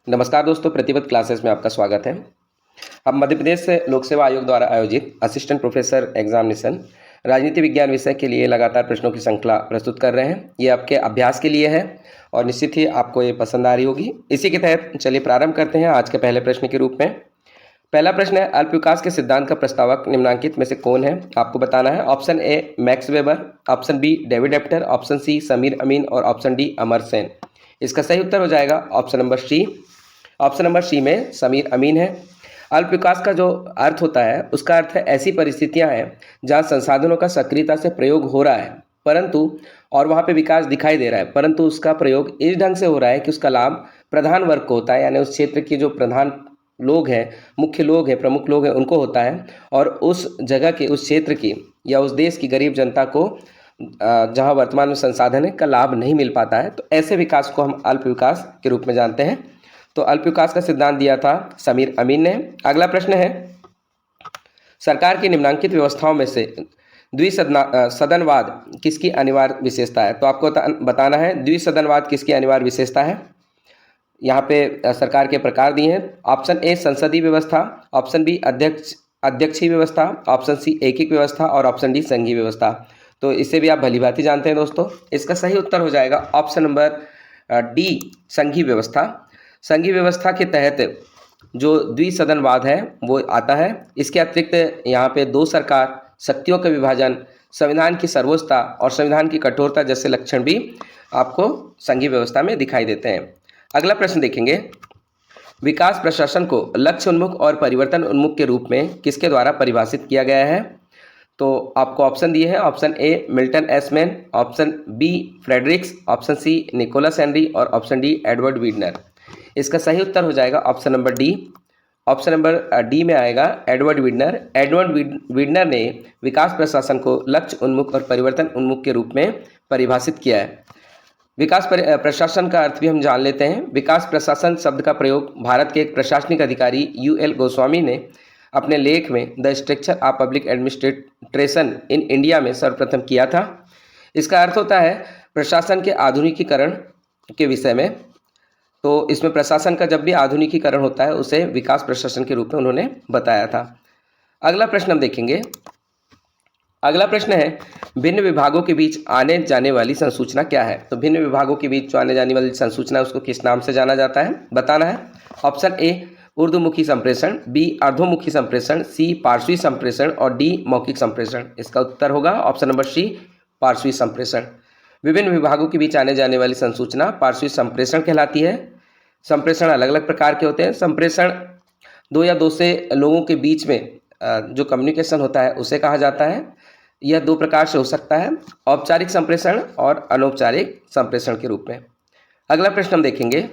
नमस्कार दोस्तों, प्रतिपद क्लासेस में आपका स्वागत है। हम मध्य प्रदेश लोक सेवा आयोग द्वारा आयोजित असिस्टेंट प्रोफेसर एग्जामिनेशन राजनीति विज्ञान विषय के लिए लगातार प्रश्नों की श्रृंखला प्रस्तुत कर रहे हैं। ये आपके अभ्यास के लिए है और निश्चित ही आपको ये पसंद आ रही होगी। इसी के तहत चलिए प्रारंभ करते हैं आज के पहले प्रश्न के रूप में। पहला प्रश्न है, अल्प विकास के सिद्धांत का प्रस्तावक निम्नलिखित में से कौन है? आपको बताना है। Option A Max Weber, option B David Apter, option C Samir Amin और ऑप्शन डी अमर सेन। इसका सही उत्तर हो जाएगा option number C. Option number C में समीर अमीन है। अल्प विकास का जो अर्थ होता है उसका अर्थ है ऐसी परिस्थितियां हैं जहां संसाधनों का सक्रियता से प्रयोग हो रहा है परंतु और वहां पे विकास दिखाई दे रहा है, परंतु उसका प्रयोग इस ढंग से हो रहा है कि उसका लाभ प्रधान वर्ग को होता है, यानी उस क्षेत्र के जो प्रधान लोग हैं, मुख्य लोग हैं, प्रमुख लोग हैं, उनको होता है और उस जगह के, उस क्षेत्र की या उस देश की गरीब जनता को जहां वर्तमान में संसाधन है का लाभ नहीं मिल पाता है। तो ऐसे विकास को हम अल्प विकास के रूप में जानते हैं। तो अल्प विकास का सिद्धांत दिया था समीर अमीन ने। अगला प्रश्न है, सरकार की निम्नलिखित व्यवस्थाओं में से द्विसदनवाद किसकी अनिवार्य विशेषता है? तो आपको बताना है द्विसदनवाद किसकी अनिवार्य विशेषता है। यहाँ पे सरकार के प्रकार दिए हैं। ऑप्शन ए संसदीय व्यवस्था, ऑप्शन बी अध्यक्षीय व्यवस्था, ऑप्शन सी एकीकृत व्यवस्था और ऑप्शन डी संघीय व्यवस्था। तो इसे भी आप भलीभांति जानते हैं दोस्तों। इसका सही उत्तर हो जाएगा ऑप्शन नंबर डी संघीय व्यवस्था। संघीय व्यवस्था के तहत जो द्विसदनवाद है वो आता है। इसके अतिरिक्त यहाँ पे दो सरकार, शक्तियों का विभाजन, संविधान की सर्वोच्चता और संविधान की कठोरता जैसे लक्षण भी आपको संघीय व्यवस्था में दिखाई देते हैं। अगला प्रश्न देखेंगे, विकास प्रशासन को लक्ष्य उन्मुख और परिवर्तन उन्मुख के रूप में किसके द्वारा परिभाषित किया गया है? तो आपको ऑप्शन दिए हैं। Option A Milton Esman, option B Fredericks, option C Nicholas Henry और ऑप्शन डी एडवर्ड वीडनर। इसका सही उत्तर हो जाएगा option number D. Option number D में आएगा एडवर्ड वीडनर। एडवर्ड वीडनर ने विकास प्रशासन को लक्ष्य उन्मुख और परिवर्तन उन्मुख के रूप में परिभाषित किया है। विकास प्रशासन का अर्थ भी हम जान लेते हैं। विकास प्रशासन शब्द का प्रयोग भारत के एक प्रशासनिक अधिकारी यूएल गोस्वामी ने अपने लेख में the structure of public administration in India में सर्वप्रथम किया था। इसका अर्थ होता है प्रशासन के आधुनिकीकरण के विषय में। तो इसमें प्रशासन का जब भी आधुनिकीकरण होता है उसे विकास प्रशासन के रूप में उन्होंने बताया था। अगला प्रश्न हम देखेंगे। अगला प्रश्न है, भिन्न विभागों के बीच आने जाने वाली संसूचना क्या है? तो भिन्न विभागों के बीच जो आने जाने वाली संसूचना उसको किस नाम से जाना जाता है, बताना है। ऑप्शन ए ऊर्ध्वमुखी संप्रेषण, बी अर्धोमुखी संप्रेषण, सी पार्श्वी संप्रेषण और डी मौखिक संप्रेषण। इसका उत्तर होगा ऑप्शन नंबर सी पार्श्वी संप्रेषण। विभिन्न विभागों के बीच आने जाने वाली संसूचना पार्श्वी संप्रेषण कहलाती है। संप्रेषण अलग अलग प्रकार के होते हैं। संप्रेषण दो या दो से लोगों के बीच में जो कम्युनिकेशन होता है उसे कहा जाता है। यह दो प्रकार से हो सकता है, औपचारिक संप्रेषण और अनौपचारिक संप्रेषण के रूप में। अगला प्रश्न हम देखेंगे,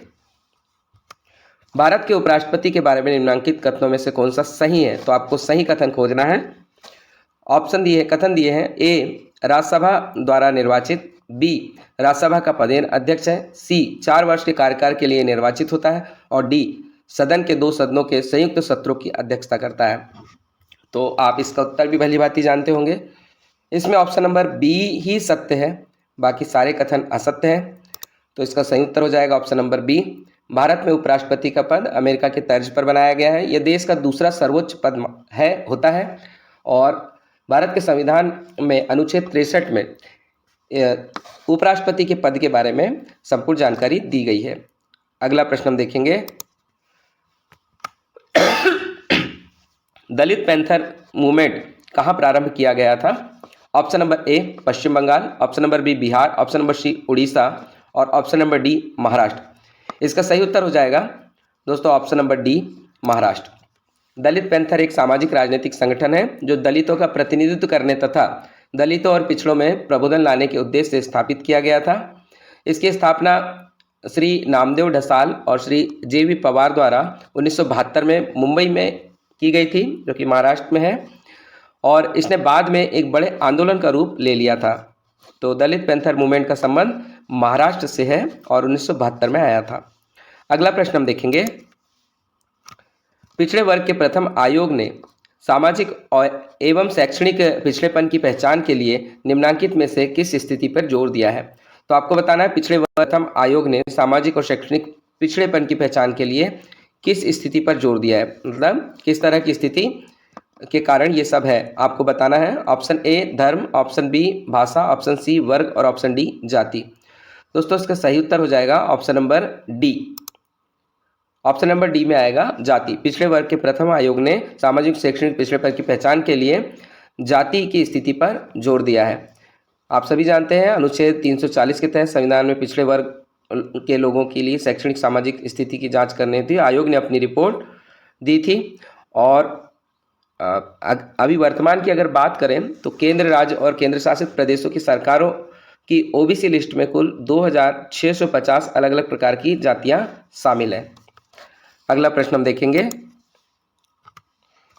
भारत के उपराष्ट्रपति के बारे में निम्नलिखित कथनों में से कौन सा सही है? तो आपको सही कथन खोजना है। ऑप्शन कथन दिए हैं। ए राज्यसभा द्वारा निर्वाचित, बी राज्यसभा का पदेन अध्यक्ष है, सी 4 वर्ष के कार्यकाल के लिए निर्वाचित होता है और डी सदन के 2 सदनों के संयुक्त सत्रों की अध्यक्षता करता है। तो आप इसका उत्तर भी भलीभांति जानते होंगे। इसमें ऑप्शन नंबर बी ही सत्य है, बाकी सारे कथन असत्य हैं। तो इसका सही उत्तर हो जाएगा ऑप्शन नंबर बी। भारत में उपराष्ट्रपति का पद अमेरिका के तर्ज पर बनाया गया है। यह देश का दूसरा सर्वोच्च पद होता है और भारत के संविधान में अनुच्छेद 63 में उपराष्ट्रपति के पद के बारे में संपूर्ण जानकारी दी गई है। अगला प्रश्न हम देखेंगे, दलित पैंथर मूवमेंट कहाँ प्रारंभ किया गया था? Option number A Paschim Bangal, option number B Bihar, option number C Orissa और ऑप्शन नंबर डी महाराष्ट्र। इसका सही उत्तर हो जाएगा दोस्तों ऑप्शन नंबर डी महाराष्ट्र। दलित पैंथर एक सामाजिक राजनीतिक संगठन है जो दलितों का प्रतिनिधित्व करने तथा दलितों और पिछड़ों में प्रबोधन लाने के उद्देश्य से स्थापित किया गया था। इसकी स्थापना श्री नामदेव ढसाल और श्री जे.वी. पवार द्वारा 1972 में मुंबई में की गई थी, जो कि महाराष्ट्र में है, और इसने बाद में एक बड़े आंदोलन का रूप ले लिया था। तो दलित पैंथर मूवमेंट का संबंध महाराष्ट्र से है और 1972 में आया था। अगला प्रश्न हम देखेंगे, पिछड़े वर्ग के प्रथम आयोग ने सामाजिक एवं शैक्षणिक पिछड़ेपन की पहचान के लिए निम्नलिखित में से किस स्थिति पर जोर दिया है? तो आपको बताना है पिछड़े वर्ग प्रथम आयोग ने सामाजिक और शैक्षणिक पिछड़ेपन की पहचान के लिए किस स्थिति पर जोर दिया है, मतलब किस तरह की स्थिति के कारण ये सब है, आपको बताना है। ऑप्शन ए धर्म, ऑप्शन बी भाषा, ऑप्शन सी वर्ग और ऑप्शन डी जाति। दोस्तों इसका सही उत्तर हो जाएगा option number D. Option number D में आएगा जाति। पिछड़े वर्ग के प्रथम आयोग ने सामाजिक शैक्षणिक पिछड़ेपन की पहचान के लिए जाति की स्थिति पर जोर दिया है। आप सभी जानते हैं अनुच्छेद 340 के तहत संविधान में पिछड़े वर्ग के लोगों के लिए शैक्षणिक सामाजिक स्थिति की जांच करने थी आयोग ने अपनी रिपोर्ट दी थी। और अभी वर्तमान की अगर बात करें तो केंद्र, राज्य और केंद्र शासित प्रदेशों की सरकारों की ओबीसी लिस्ट में कुल 2650 अलग अलग प्रकार की जातियां शामिल हैं। अगला प्रश्न हम देखेंगे,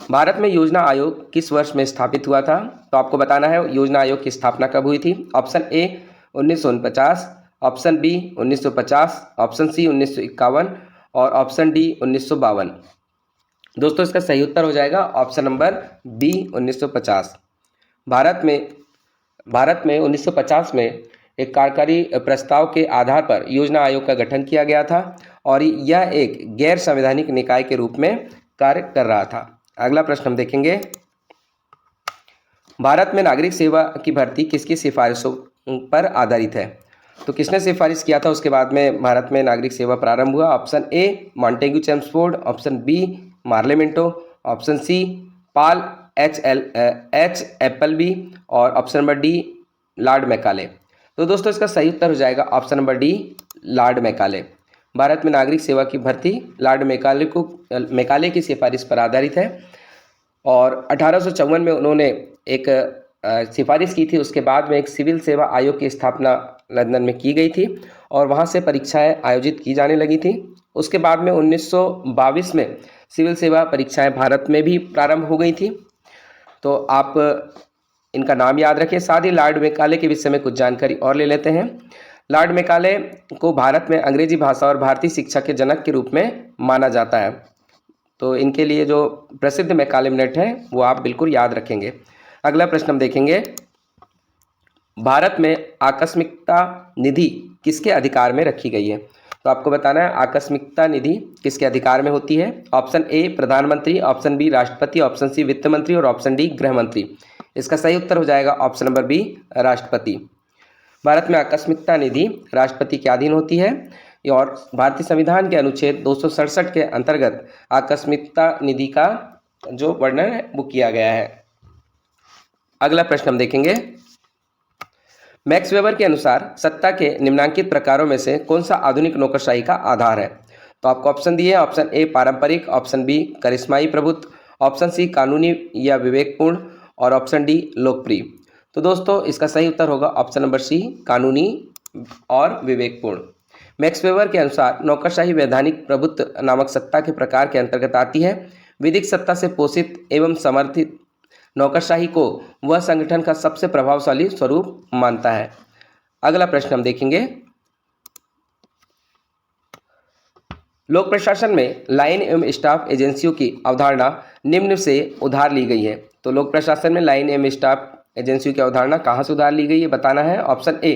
भारत में योजना आयोग किस वर्ष में स्थापित हुआ था? तो आपको बताना है योजना आयोग की स्थापना कब हुई थी। Option A 1949, option B 1950, option C 1951 और ऑप्शन डी 1952। दोस्तों इसका सही उत्तर हो जाएगा ऑप्शन नंबर बी 1950। भारत में 1950 में एक कार्यकारी प्रस्ताव के आधार पर योजना आयोग का गठन किया गया था और यह एक गैर संवैधानिक निकाय के रूप में कार्य कर रहा था। अगला प्रश्न हम देखेंगे, भारत में नागरिक सेवा की भर्ती किसकी सिफारिशों पर आधारित है? तो किसने सिफारिश किया था उसके बाद में भारत में नागरिक सेवा प्रारंभ हुआ? Option A Montagu Chelmsford, option B Morley Minto, option C Paul H Appleby और option number D Lord Macaulay. तो दोस्तों इसका सही उत्तर हो जाएगा option number D Lord Macaulay. भारत में नागरिक सेवा की भर्ती लॉर्ड मैकाले की सिफारिश पर आधारित है और 1854 में उन्होंने एक सिफारिश की थी। उसके बाद में एक सिविल सेवा आयोग की स्थापना लंदन में की गई थी और वहाँ से परीक्षाएं आयोजित की जाने लगी थी। उसके बाद में 1922 में सिविल सेवा परीक्षाएं भारत में भी प्रारंभ हो गई थी। तो आप इनका नाम याद रखें। साथ ही लॉर्ड मैकाले के विषय में कुछ जानकारी और ले लेते हैं। लॉर्ड मैकाले को भारत में अंग्रेजी भाषा और भारतीय शिक्षा के जनक के रूप में माना जाता है। तो इनके लिए जो प्रसिद्ध मैकाले मिनट है वो आप बिल्कुल याद रखेंगे। अगला प्रश्न हम देखेंगे, भारत में आकस्मिकता निधि किसके अधिकार में रखी गई है? तो आपको बताना है आकस्मिकता निधि किसके अधिकार में होती है। ऑप्शन ए प्रधानमंत्री, ऑप्शन बी राष्ट्रपति, ऑप्शन सी वित्त मंत्री और ऑप्शन डी गृह मंत्री। इसका सही उत्तर हो जाएगा ऑप्शन नंबर बी राष्ट्रपति। भारत में आकस्मिकता निधि राष्ट्रपति के अधीन होती है और भारतीय संविधान के अनुच्छेद 267 के अंतर्गत आकस्मिकता निधि का जो वर्णन है वो किया गया है। अगला प्रश्न हम देखेंगे, मैक्स वेबर के अनुसार सत्ता के निम्नांकित प्रकारों में से कौन सा आधुनिक नौकरशाही का आधार है? तो आपको ऑप्शन दिए हैं, ऑप्शन ए पारंपरिक, ऑप्शन बी करिश्माई प्रभुत्व, ऑप्शन सी कानूनी या विवेकपूर्ण और ऑप्शन डी लोकप्रिय। तो दोस्तों इसका सही उत्तर होगा ऑप्शन नंबर सी कानूनी और विवेकपूर्ण। मैक्स वेबर के अनुसार नौकरशाही वैधानिक प्रभुत्व नामक सत्ता के प्रकार के अंतर्गत आती है। विधिक सत्ता से पोषित एवं समर्थित नौकरशाही को वह संगठन का सबसे प्रभावशाली स्वरूप मानता है। अगला प्रश्न हम देखेंगे, लोक प्रशासन में लाइन एवं स्टाफ एजेंसियों की अवधारणा निम्न से उधार ली गई है। तो लोक प्रशासन में लाइन एवं स्टाफ एजेंसियों की अवधारणा कहाँ से उधार ली गई है बताना है। ऑप्शन ए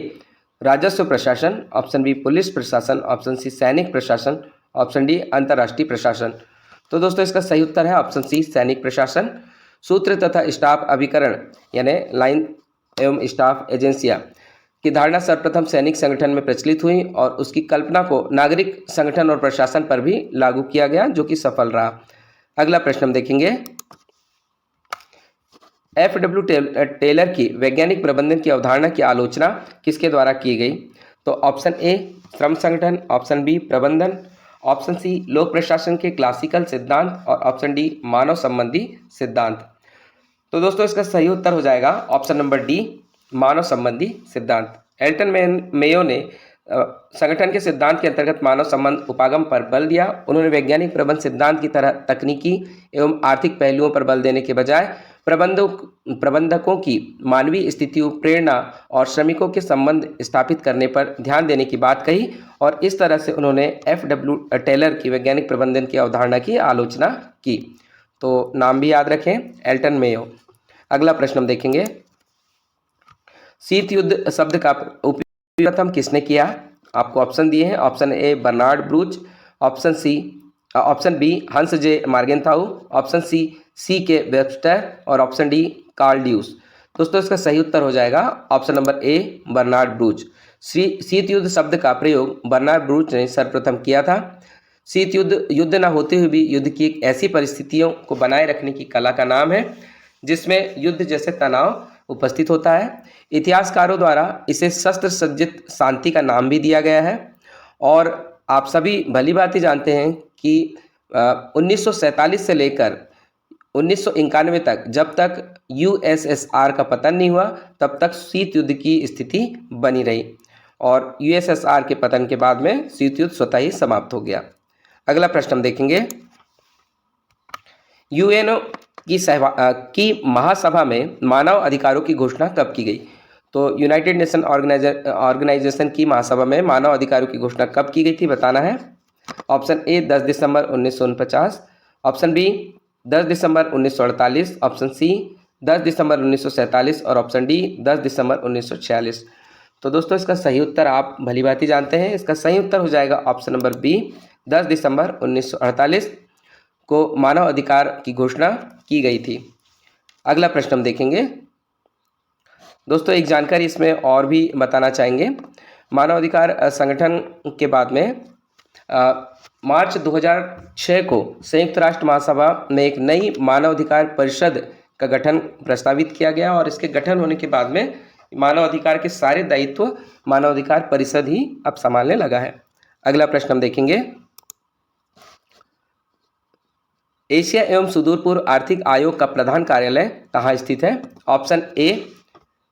राजस्व प्रशासन, ऑप्शन बी पुलिस प्रशासन, ऑप्शन सी सैनिक प्रशासन, ऑप्शन डी अंतर्राष्ट्रीय प्रशासन। तो दोस्तों इसका सही उत्तर है ऑप्शन सी सैनिक प्रशासन। सूत्र तथा स्टाफ अभिकरण यानी लाइन एवं स्टाफ एजेंसियां की धारणा सर्वप्रथम सैनिक संगठन में प्रचलित हुई और उसकी कल्पना को नागरिक संगठन और प्रशासन पर भी लागू किया गया जो कि सफल रहा। अगला प्रश्न हम देखेंगे, एफ.डब्ल्यू. टेलर की वैज्ञानिक प्रबंधन की अवधारणा की आलोचना किसके द्वारा की गई? तो ऑप्शन ए श्रम संगठन, ऑप्शन बी प्रबंधन, ऑप्शन सी लोक प्रशासन के क्लासिकल सिद्धांत और ऑप्शन डी मानव संबंधी सिद्धांत। तो दोस्तों इसका सही उत्तर हो जाएगा ऑप्शन नंबर डी मानव संबंधी सिद्धांत। एल्टन मेयो ने संगठन के सिद्धांत के अंतर्गत मानव संबंध उपागम पर बल दिया। उन्होंने वैज्ञानिक प्रबंध सिद्धांत की तरह तकनीकी एवं आर्थिक पहलुओं पर बल देने के बजाय प्रबंधकों की मानवीय स्थितियों, प्रेरणा और श्रमिकों के संबंध स्थापित करने पर ध्यान देने की बात कही और इस तरह से उन्होंने एफ.डब्ल्यू. टेलर की वैज्ञानिक प्रबंधन की अवधारणा की आलोचना की। तो नाम भी याद रखें, एल्टन मेयो। अगला प्रश्न हम देखेंगे, शीत युद्ध शब्द का उपयोग प्रथम किसने किया? आपको ऑप्शन दिए हैं, option A Bernard Baruch, option B Hans J Morgenthau, option सी के वेबस्टर और ऑप्शन डी कार्ल ड्यूस। दोस्तों इसका सही उत्तर हो जाएगा option number A Bernard Baruch. शीत युद्ध शब्द का प्रयोग बर्नार्ड ब्रूच ने सर्वप्रथम किया था। शीत युद्ध न होते हुए भी युद्ध की एक ऐसी परिस्थितियों को बनाए रखने की कला का नाम है जिसमें युद्ध जैसे तनाव उपस्थित होता है। इतिहासकारों द्वारा इसे शस्त्र सज्जित शांति का नाम भी दिया गया है। और आप सभी भली भांति जानते हैं कि 1947 से लेकर 1991 तक, जब तक यूएसएसआर का पतन नहीं हुआ तब तक शीत युद्ध की स्थिति बनी रही और यूएसएसआर के पतन के बाद में शीत युद्ध स्वतः ही समाप्त हो गया। अगला प्रश्न हम देखेंगे, यूएनओ की महासभा में मानव अधिकारों की घोषणा कब की गई? तो यूनाइटेड नेशन ऑर्गेनाइजेशन की महासभा में मानव अधिकारों की घोषणा कब की गई थी बताना है। ऑप्शन ए 10 दिसंबर 1949, ऑप्शन बी 10 दिसंबर 1948, ऑप्शन सी 10 दिसंबर 1947 और ऑप्शन डी 10 दिसंबर 1946। तो दोस्तों इसका सही उत्तर आप भली भांति जानते हैं, इसका सही उत्तर हो जाएगा ऑप्शन नंबर बी 10 दिसंबर 1948 को मानव अधिकार की घोषणा की गई थी। अगला प्रश्न हम देखेंगे। दोस्तों एक जानकारी इसमें और भी बताना चाहेंगे, मानव अधिकार संगठन के बाद में मार्च 2006 को संयुक्त राष्ट्र महासभा में एक नई मानवाधिकार परिषद का गठन प्रस्तावित किया गया और इसके गठन होने के बाद में मानवाधिकार के सारे दायित्व मानवाधिकार परिषद ही अब संभालने लगा है। अगला प्रश्न हम देखेंगे, एशिया एवं सुदूर पूर्व आर्थिक आयोग का प्रधान कार्यालय कहाँ स्थित है? Option A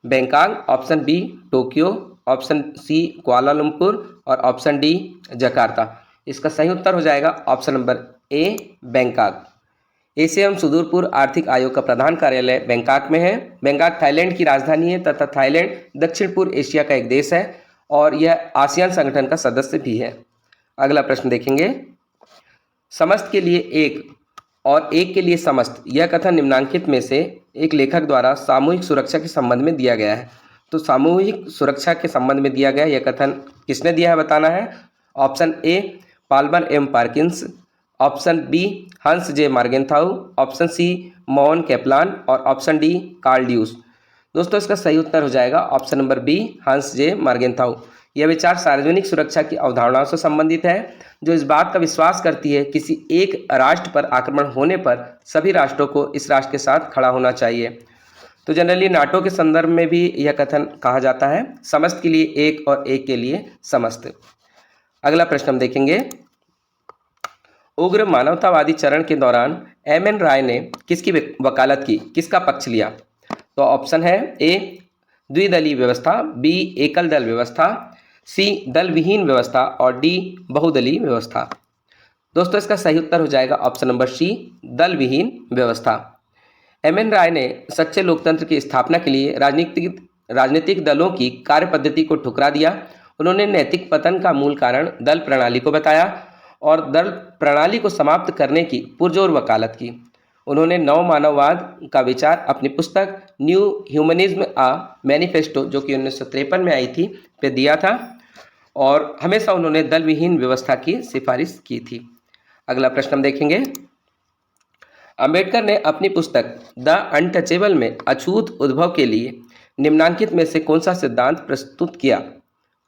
Bangkok, option B Tokyo, option C Kuala Lumpur और ऑप्शन डी जकार्ता। इसका सही उत्तर हो जाएगा option number A Bangkok. Asia एवं सुदूर पूर्व आर्थिक आयोग का प्रधान कार्यालय बैंकॉक में है। बैंकॉक थाईलैंड की राजधानी है तथा थाईलैंड दक्षिण पूर्व एशिया का एक देश है और यह आसियान संगठन का सदस्य भी है। अगला प्रश्न देखेंगे, समस्त के लिए एक और एक के लिए समस्त, यह कथन निम्नांकित में से एक लेखक द्वारा सामूहिक सुरक्षा के संबंध में दिया गया है। तो सामूहिक सुरक्षा के संबंध में दिया गया यह कथन किसने दिया है बताना है। Option A Palmer M Perkins, option B Hans J Morgenthau, option C मॉन कैपलान और ऑप्शन डी कार्ल ड्यूस। दोस्तों इसका सही उत्तर हो जाएगा option number B Hans J मार्गेंथाउ। यह विचार सार्वजनिक सुरक्षा की अवधारणाओं से संबंधित है जो इस बात का विश्वास करती है किसी एक राष्ट्र पर आक्रमण होने पर सभी राष्ट्रों को इस राष्ट्र के साथ खड़ा होना चाहिए। तो जनरली नाटो के संदर्भ में भी यह कथन कहा जाता है, समस्त के लिए एक और एक के लिए समस्त। अगला प्रश्न हम देखेंगे, उग्र मानवतावादी चरण के दौरान एम.एन. राय ने किसकी वकालत की, किसका पक्ष लिया? तो ऑप्शन है ए द्विदलीय व्यवस्था, बी एकल दल व्यवस्था, सी दल विहीन व्यवस्था और डी बहुदलीय व्यवस्था। दोस्तों इसका सही उत्तर हो जाएगा ऑप्शन नंबर सी दल विहीन व्यवस्था। एम.एन. राय ने सच्चे लोकतंत्र की स्थापना के लिए राजनीतिक दलों की कार्य पद्धति को ठुकरा दिया। उन्होंने नैतिक पतन का मूल कारण दल प्रणाली को बताया और दल प्रणाली को समाप्त करने की पुरजोर वकालत की। उन्होंने नव मानववाद का विचार अपनी पुस्तक न्यू ह्यूमनिज्म आ मैनिफेस्टो जो कि 1953 में आई थी पे दिया था और हमेशा उन्होंने दल विहीन व्यवस्था की सिफारिश की थी। अगला प्रश्न हम देखेंगे, अंबेडकर ने अपनी पुस्तक द अनटचेबल में अछूत उद्भव के लिए निम्नांकित में से कौन सा सिद्धांत प्रस्तुत किया?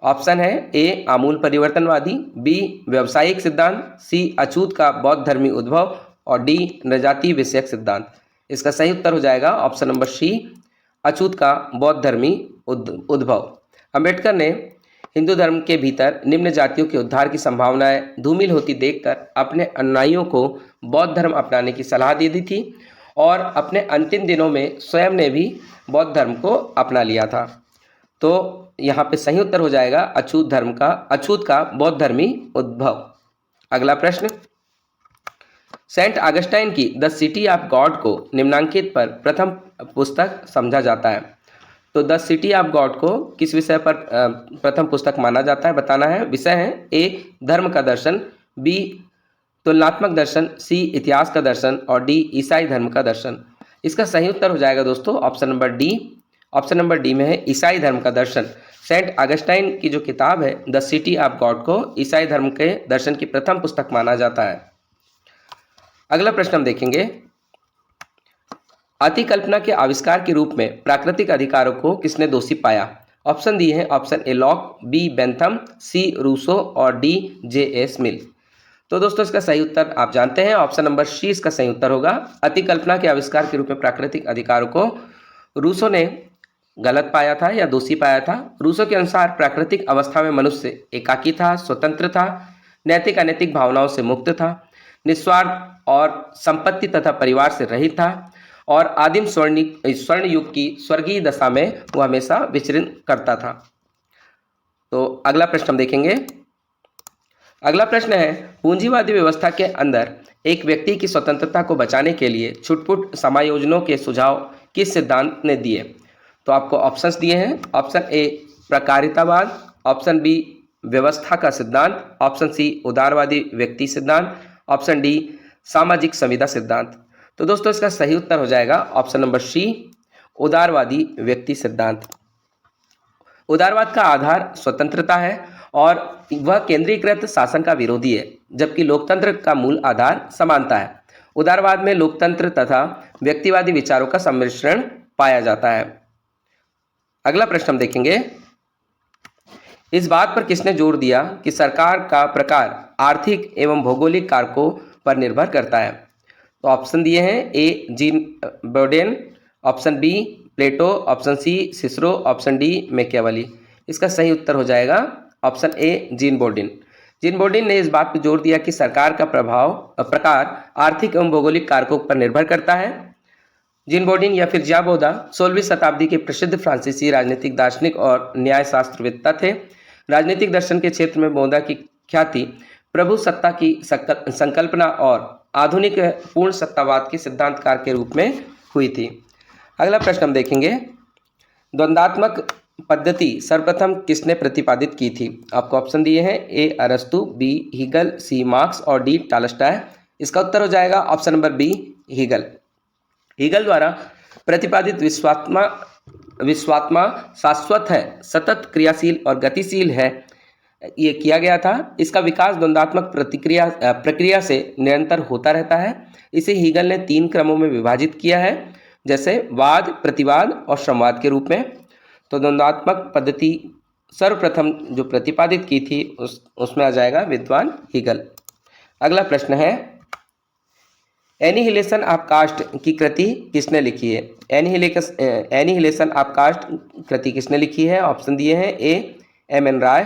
ऑप्शन है ए आमूल परिवर्तनवादी, बी व्यवसायिक सिद्धांत, सी अछूत का बौद्ध धर्मी उद्भव और डी नृजाति विषयक सिद्धांत। इसका सही उत्तर हो जाएगा ऑप्शन नंबर सी अछूत का बौद्ध धर्मी उद्भव। अंबेडकर ने हिंदू धर्म के भीतर निम्न जातियों के उद्धार की संभावनाएं धूमिल होती देखकर अपने अनुयायियों को बौद्ध धर्म अपनाने की सलाह दे दी थी और अपने अंतिम दिनों में स्वयं ने भी बौद्ध धर्म को अपना लिया था। तो यहाँ पे सही उत्तर हो जाएगा अछूत का बौद्ध धर्मी उद्भव। अगला प्रश्न, सेंट ऑगस्टाइन की द सिटी ऑफ गॉड को निम्नांकित पर प्रथम पुस्तक समझा जाता है। तो द सिटी ऑफ गॉड को किस विषय पर प्रथम पुस्तक माना जाता है बताना है। विषय है ए धर्म का दर्शन, बी तुलनात्मक दर्शन, सी इतिहास का दर्शन और डी ईसाई धर्म का दर्शन। इसका सही उत्तर हो जाएगा दोस्तों option number D. Option number D में है ईसाई धर्म का दर्शन। सेंट अगस्टाइन की जो किताब है द सिटी ऑफ गॉड को ईसाई धर्म के दर्शन की प्रथम पुस्तक माना जाता है। अगला प्रश्न हम देखेंगे, अतिकल्पना के आविष्कार के रूप में प्राकृतिक अधिकारों को किसने दोषी पाया? ऑप्शन दिए हैं, option A Locke, B Bentham, C Rousseau और डी जे.एस. मिल। तो दोस्तों इसका सही उत्तर आप जानते हैं, ऑप्शन नंबर सी इसका सही उत्तर होगा। अतिकल्पना के आविष्कार के रूप में प्राकृतिक अधिकारों को रूसो ने गलत पाया था या दोषी पाया था। रूसो के अनुसार प्राकृतिक अवस्था में मनुष्य एकाकी था, स्वतंत्र था, नैतिक अनैतिक भावनाओं से मुक्त था, निस्वार्थ और संपत्ति तथा परिवार से रहित था और आदिम स्वर्ण युग की स्वर्गीय दशा में वो हमेशा विचरण करता था। तो अगला प्रश्न हम देखेंगे। अगला प्रश्न है, पूंजीवादी व्यवस्था के अंदर एक व्यक्ति की स्वतंत्रता को बचाने के लिए छुटपुट समायोजनों के सुझाव किस सिद्धांत ने दिए? तो आपको ऑप्शंस दिए हैं, ऑप्शन ए प्रकारितावाद, ऑप्शन बी व्यवस्था का सिद्धांत, ऑप्शन सी उदारवादी व्यक्ति सिद्धांत, ऑप्शन डी सामाजिक संविदा सिद्धांत। तो दोस्तों इसका सही उत्तर हो जाएगा ऑप्शन नंबर सी उदारवादी व्यक्ति सिद्धांत। उदारवाद का आधार स्वतंत्रता है और वह केंद्रीकृत शासन का विरोधी है, जबकि लोकतंत्र का मूल आधार समानता है। उदारवाद में लोकतंत्र तथा व्यक्तिवादी विचारों का सम्मिश्रण पाया जाता है। अगला प्रश्न हम देखेंगे, इस बात पर किसने जोर दिया कि सरकार का प्रकार आर्थिक एवं भौगोलिक कारकों पर निर्भर करता है? तो ऑप्शन दिए हैं, A Jean Bodin, option B Plato, option C Cicero, option D Machiavelli. इसका सही उत्तर हो जाएगा option A Jean Bodin. Jean Bodin ने इस बात पर जोर दिया कि सरकार का प्रकार आर्थिक एवं भौगोलिक कारकों पर निर्भर करता है। जीन बोर्डिन या फिर जियाबोदा 16वीं शताब्दी के प्रसिद्ध फ्रांसीसी राजनीतिक दार्शनिक और न्यायशास्त्रवेत्ता थे। राजनीतिक दर्शन के क्षेत्र में बोदा की ख्याति प्रभु सत्ता की संकल्पना और आधुनिक पूर्ण सत्तावाद के सिद्धांतकार के रूप में हुई थी। अगला प्रश्न हम देखेंगे, द्वंद्वात्मक पद्धति सर्वप्रथम किसने प्रतिपादित की थी? आपको ऑप्शन दिए हैं, ए अरस्तु, बी हीगल, सी मार्क्स और डी टॉलस्टॉय। इसका उत्तर हो जाएगा option number B Hegel. Hegel द्वारा प्रतिपादित विश्वात्मा शाश्वत है, सतत क्रियाशील और गतिशील है, ये किया गया था। इसका विकास द्वंद्वात्मक प्रक्रिया से निरंतर होता रहता है। इसे हीगल ने 3 क्रमों में विभाजित किया है, जैसे वाद, प्रतिवाद और संवाद के रूप में। तो द्वंद्वात्मक पद्धति सर्वप्रथम जो प्रतिपादित की थी उसमें आ जाएगा विद्वान हीगल। अगला प्रश्न है, एनिहिलेशन ऑफ कास्ट की कृति किसने लिखी है? एनिहिलेशन ऑफ कास्ट कृति किसने लिखी है? ऑप्शन दिए हैं, A M N Roy,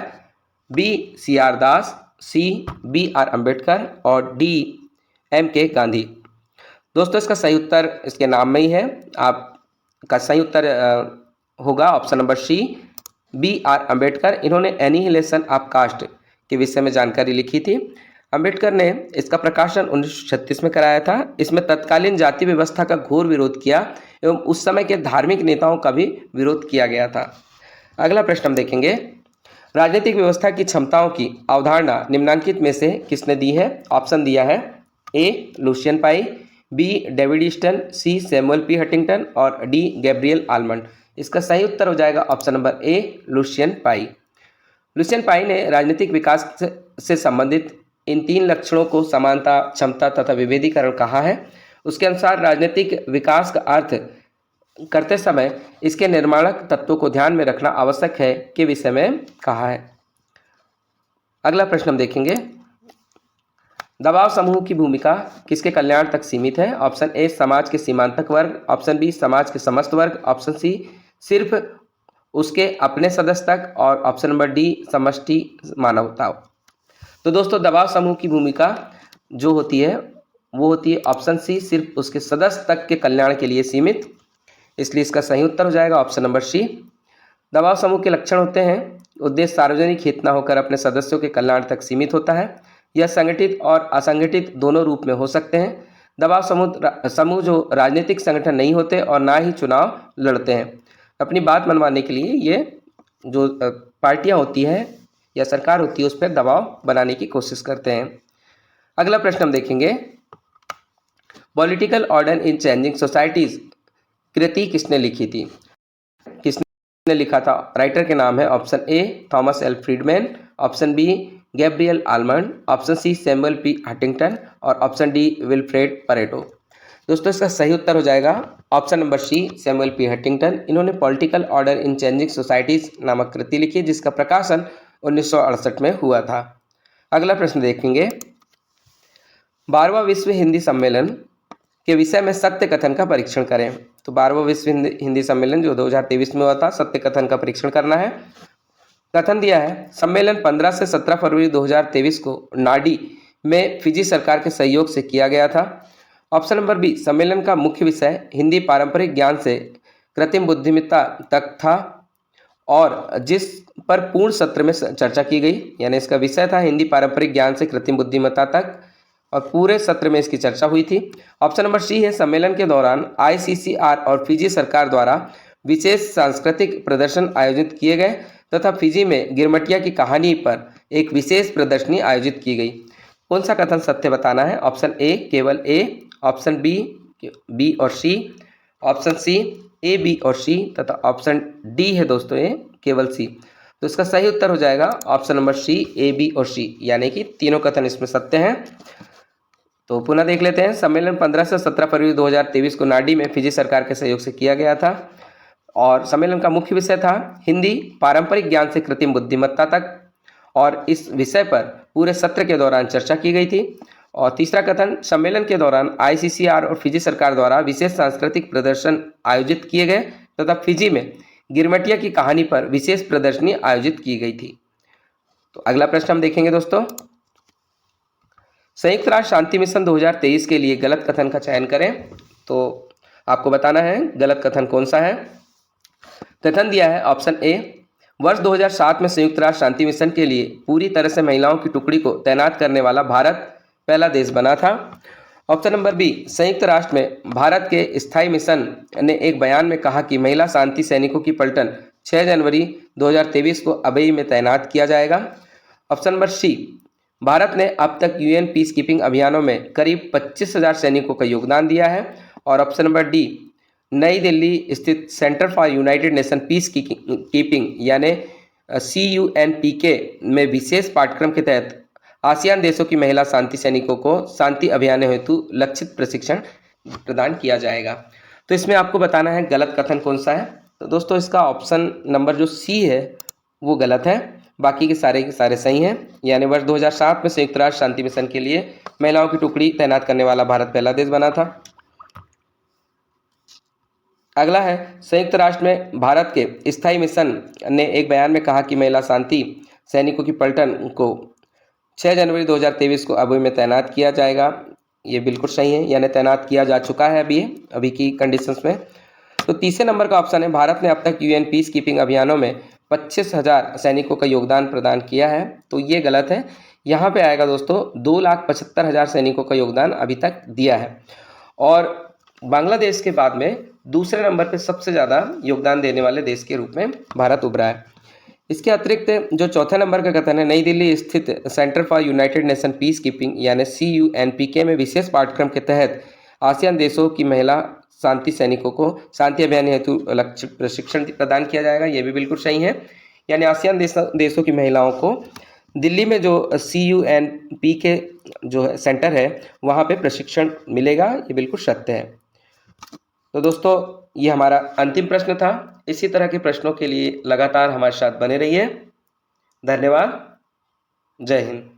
B C R Das, C B R Ambedkar और डी एम के गांधी। दोस्तों इसका सही उत्तर इसके नाम में ही है। आपका सही उत्तर होगा option number C B R Ambedkar. इन्होंने एनिहिलेशन ऑफ कास्ट के विषय में जानकारी लिखी थी। अम्बेडकर ने इसका प्रकाशन 1936 में कराया था। इसमें तत्कालीन जाति व्यवस्था का घोर विरोध किया एवं उस समय के धार्मिक नेताओं का भी विरोध किया गया था। अगला प्रश्न हम देखेंगे, राजनीतिक व्यवस्था की क्षमताओं की अवधारणा निम्नांकित में से किसने दी है? ऑप्शन दिया है, A Lucian Pye, B David Easton, C Samuel P Huntington और डी गैब्रियल आलमंड। इसका सही उत्तर हो जाएगा option number A Lucian Pye. Lucian Pye ने राजनीतिक विकास से संबंधित इन 3 लक्षणों को समानता, क्षमता तथा विभेदीकरण कहा है। उसके अनुसार राजनीतिक विकास का अर्थ करते समय इसके निर्माणक तत्वों को ध्यान में रखना आवश्यक है के विषय में कहा है। अगला प्रश्न हम देखेंगे, दबाव समूह की भूमिका किसके कल्याण तक सीमित है? ऑप्शन ए समाज के सीमांतक वर्ग, ऑप्शन बी समाज के समस्त वर्ग, ऑप्शन सी सिर्फ उसके अपने सदस्य तक और ऑप्शन नंबर डी समष्टि मानवता। तो दोस्तों दबाव समूह की भूमिका जो होती है वो होती है ऑप्शन सी सिर्फ उसके सदस्य तक के कल्याण के लिए सीमित, इसलिए इसका सही उत्तर हो जाएगा ऑप्शन नंबर सी। दबाव समूह के लक्षण होते हैं, उद्देश्य सार्वजनिक हित न होकर अपने सदस्यों के कल्याण तक सीमित होता है। यह संगठित और असंगठित दोनों रूप में हो सकते हैं। दबाव समूह जो राजनीतिक संगठन नहीं होते और ना ही चुनाव लड़ते हैं, अपनी बात मनवाने के लिए ये जो पार्टियां होती हैं या सरकार होती है उस पर दबाव बनाने की कोशिश करते हैं। अगला प्रश्न हम देखेंगे, political order in changing societies कृति किसने लिखी थी? किसने ने लिखा था? राइटर के नाम है option A Thomas L Friedman, option B Gabriel Almond, option C Samuel P Huntington और ऑप्शन डी विल्फ्रेड परेटो। दोस्तों इसका सही उत्तर हो जाएगा option number C Samuel P Huntington. इन्होंने political order in changing societies नामक कृति लिखी जिसका प्रकाशन 1968 में हुआ था। अगला प्रश्न देखेंगे, 12वां विश्व हिंदी सम्मेलन के विषय में सत्य कथन का परीक्षण करें। तो 12वां विश्व हिंदी सम्मेलन जो 2023 में हुआ था, सत्य कथन का परीक्षण करना है। कथन दिया है, सम्मेलन 15 से 17 फरवरी 2023 को नाडी में फिजी सरकार के सहयोग से किया गया था। ऑप्शन नंबर बी, सम्मेलन का मुख्य विषय हिंदी पारंपरिक ज्ञान से कृत्रिम बुद्धिमत्ता तक था और जिस पर पूर्ण सत्र में चर्चा की गई, यानी इसका विषय था हिंदी पारंपरिक ज्ञान से कृत्रिम बुद्धिमत्ता तक और पूरे सत्र में इसकी चर्चा हुई थी। ऑप्शन नंबर सी है, सम्मेलन के दौरान ICCR और फिजी सरकार द्वारा विशेष सांस्कृतिक प्रदर्शन आयोजित किए गए तथा फिजी में गिरमटिया की कहानी पर एक विशेष प्रदर्शनी आयोजित की गई। कौन सा कथन सत्य बताना है? ऑप्शन ए केवल ए, ऑप्शन बी और सी, ऑप्शन सी ए बी और सी तथा ऑप्शन डी है दोस्तों ये केवल सी। तो इसका सही उत्तर हो जाएगा option number C A B और सी, यानी कि तीनों कथन इसमें सत्य हैं। तो पुनः देख लेते हैं, सम्मेलन 15 से 17 फरवरी 2023 को नाडी में फिजी सरकार के सहयोग से किया गया था और सम्मेलन का मुख्य विषय था हिंदी पारंपरिक ज्ञान से कृत्रिम बुद्धिमत्ता तक और इस विषय पर पूरे सत्र के दौरान चर्चा की गई थी। और तीसरा कथन, सम्मेलन के दौरान ICCR और फिजी सरकार द्वारा विशेष सांस्कृतिक प्रदर्शन आयोजित किए गए तथा फिजी में गिरमटिया की कहानी पर विशेष प्रदर्शनी आयोजित की गई थी। तो अगला प्रश्न हम देखेंगे दोस्तों, संयुक्त राष्ट्र शांति मिशन 2023 के लिए गलत कथन का चयन करें। तो आपको बताना है गलत कथन कौन सा है। कथन दिया है ऑप्शन ए, वर्ष 2007 में संयुक्त राष्ट्र शांति मिशन के लिए पूरी तरह से महिलाओं की टुकड़ी को तैनात करने वाला भारत पहला देश बना था। ऑप्शन नंबर बी, संयुक्त राष्ट्र में भारत के स्थायी मिशन ने एक बयान में कहा कि महिला शांति सैनिकों की पलटन 6 जनवरी 2023 को अबई में तैनात किया जाएगा। ऑप्शन नंबर सी, भारत ने अब तक UN पीस कीपिंग अभियानों में करीब 25,000 सैनिकों का योगदान दिया है। और ऑप्शन नंबर डी, नई दिल्ली स्थित centre for United nation peace keeping यानी CUNPK में विशेष पाठ्यक्रम के तहत आसियान देशों की महिला शांति सैनिकों को शांति अभियान हेतु लक्षित प्रशिक्षण प्रदान किया जाएगा। तो इसमें आपको बताना है गलत कथन कौन सा है। तो दोस्तों इसका ऑप्शन नंबर जो सी है वो गलत है, बाकी के सारे सही हैं। यानी वर्ष 2007 में संयुक्त राष्ट्र शांति मिशन के लिए महिलाओं की टुकड़ी तैनात करने वाला भारत पहला देश बना था। अगला है, संयुक्त राष्ट्र में भारत के स्थायी मिशन ने एक बयान में कहा कि महिला शांति सैनिकों की पलटन को 6 जनवरी 2023 को अबई में तैनात किया जाएगा। ये बिल्कुल सही है, यानी तैनात किया जा चुका है अभी की कंडीशंस में। तो तीसरे नंबर का ऑप्शन है, भारत ने अब तक UN पीस कीपिंग अभियानों में 25,000 सैनिकों का योगदान प्रदान किया है। तो ये गलत है। यहाँ पे आएगा दोस्तों 2,75,000 सैनिकों का योगदान अभी तक दिया है और बांग्लादेश के बाद में दूसरे नंबर पे सबसे ज़्यादा योगदान देने वाले देश के रूप में भारत उभरा है। इसके अतिरिक्त जो चौथे नंबर का कथन है, नई दिल्ली स्थित centre for United nation peace keeping यानी CUNPK में विशेष पाठ्यक्रम के तहत आसियान देशों की महिला शांति सैनिकों को शांति अभियान हेतु लक्षित प्रशिक्षण प्रदान किया जाएगा, ये भी बिल्कुल सही है। यानी आसियान देशों की महिलाओं को दिल्ली में जो CUNPK जो है सेंटर है वहाँ पे प्रशिक्षण मिलेगा, ये बिल्कुल सत्य है। तो दोस्तों ये हमारा अंतिम प्रश्न था। इसी तरह के प्रश्नों के लिए लगातार हमारे साथ बने रहिए। धन्यवाद। जय हिंद।